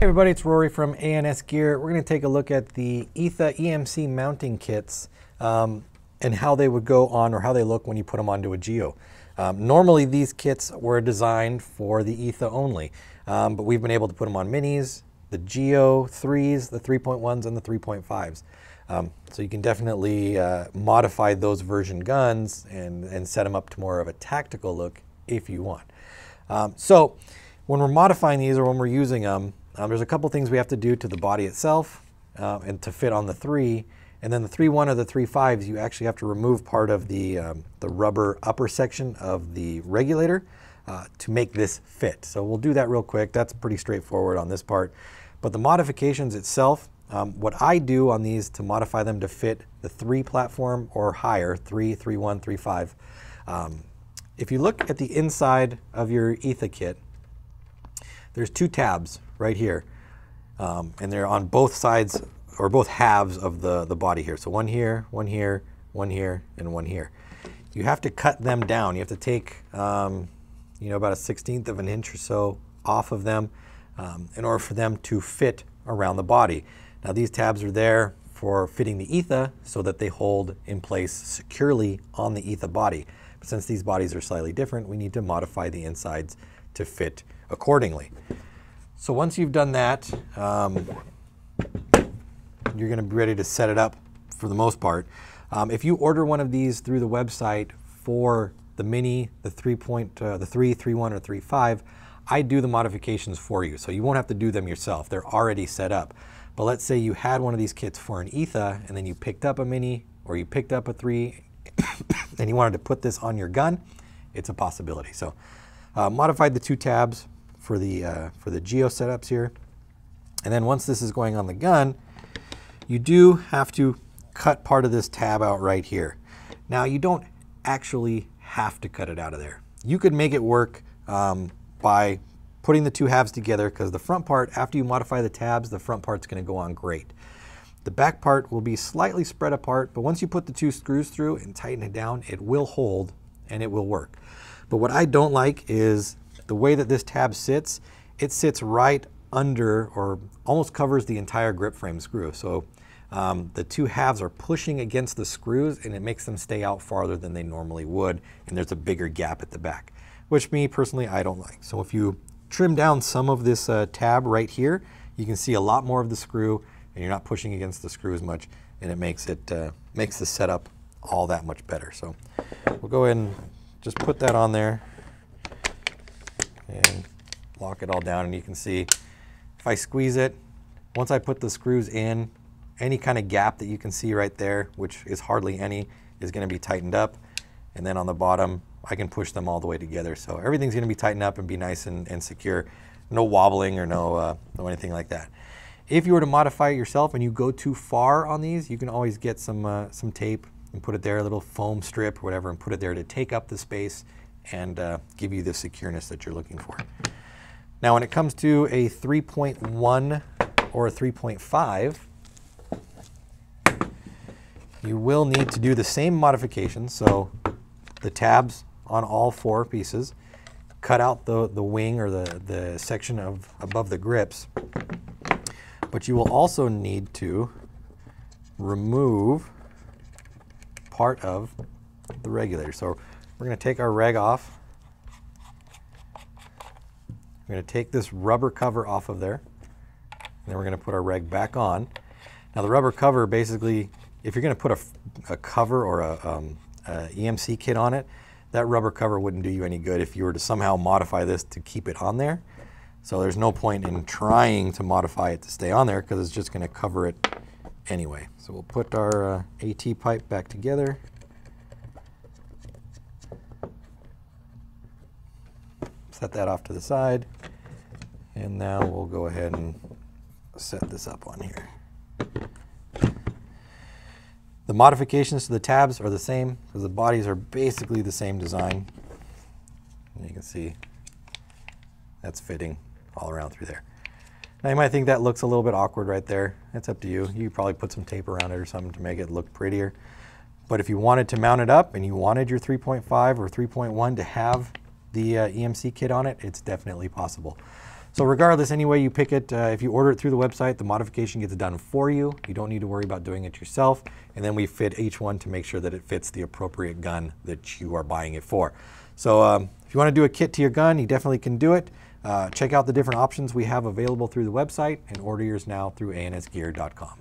Hey everybody, it's Rory from ANSgear. We're going to take a look at the EMC mounting kits and how they would go on, or how they look when you put them onto a Geo. Normally these kits were designed for the ETHA only, but we've been able to put them on minis, the Geo 3s, the 3.1s, and the 3.5s. So you can definitely modify those version guns and set them up to more of a tactical look if you want. So when we're modifying these, or when we're using them, there's a couple things we have to do to the body itself and to fit on the 3. And then the 3.1 or the 3.5s, you actually have to remove part of the rubber upper section of the regulator to make this fit. So we'll do that real quick. That's pretty straightforward on this part. But the modifications itself, what I do on these to modify them to fit the 3 platform or higher, 3, 3.1, 3.5, if you look at the inside of your ETHA kit, there's 2 tabs right here, and they're on both sides or both halves of the body here. So one here, one here, one here, and one here. You have to cut them down. You have to take about a 1/16 of an inch or so off of them in order for them to fit around the body. Now these tabs are there for fitting the ETHA so that they hold in place securely on the ETHA body. But since these bodies are slightly different, we need to modify the insides to fit accordingly. So once you've done that, you're going to be ready to set it up for the most part. If you order one of these through the website for the Mini, the 3, 3.1, or 3.5, I do the modifications for you. So you won't have to do them yourself. They're already set up. But let's say you had one of these kits for an ETHA, and then you picked up a Mini, or you picked up a 3, and you wanted to put this on your gun, it's a possibility. So modified the 2 tabs for the Geo setups here. And then once this is going on the gun, you do have to cut part of this tab out right here. Now you don't actually have to cut it out of there. You could make it work by putting the 2 halves together, because the front part, after you modify the tabs, the front part's going to go on great. The back part will be slightly spread apart, but once you put the 2 screws through and tighten it down, it will hold and it will work. But what I don't like is the way that this tab sits. It sits right under, or almost covers the entire grip frame screw. So the 2 halves are pushing against the screws, and it makes them stay out farther than they normally would, and there's a bigger gap at the back, which me personally, I don't like. So if you trim down some of this tab right here, you can see a lot more of the screw, and you're not pushing against the screw as much, and it makes the setup all that much better. So we'll go ahead and just put that on there and lock it all down, and you can see if I squeeze it, once I put the screws in, any kind of gap that you can see right there, which is hardly any, is going to be tightened up. And then on the bottom, I can push them all the way together. So everything's going to be tightened up and be nice and secure. No wobbling or no anything like that. If you were to modify it yourself and you go too far on these, you can always get some tape and put it there, a little foam strip or whatever, and put it there to take up the space and give you the secureness that you're looking for. Now when it comes to a 3.1 or a 3.5, you will need to do the same modifications. So the tabs on all 4 pieces, cut out the wing or the section above the grips, but you will also need to remove part of the regulator. So we're going to take our reg off. We're going to take this rubber cover off of there, and then we're going to put our reg back on. Now the rubber cover, basically, if you're going to put a cover or a EMC kit on it, that rubber cover wouldn't do you any good if you were to somehow modify this to keep it on there. So there's no point in trying to modify it to stay on there, because it's just going to cover it anyway. So we'll put our AT pipe back together. Set that off to the side, and now we'll go ahead and set this up on here. The modifications to the tabs are the same, because the bodies are basically the same design. And you can see that's fitting all around through there. Now you might think that looks a little bit awkward right there. That's up to you. You could probably put some tape around it or something to make it look prettier. But if you wanted to mount it up and you wanted your 3.5 or 3.1 to have the EMC kit on it, it's definitely possible. So regardless, any way you pick it, if you order it through the website, the modification gets done for you. You don't need to worry about doing it yourself. And then we fit each one to make sure that it fits the appropriate gun that you are buying it for. So if you want to do a kit to your gun, you definitely can do it. Check out the different options we have available through the website and order yours now through ANSgear.com.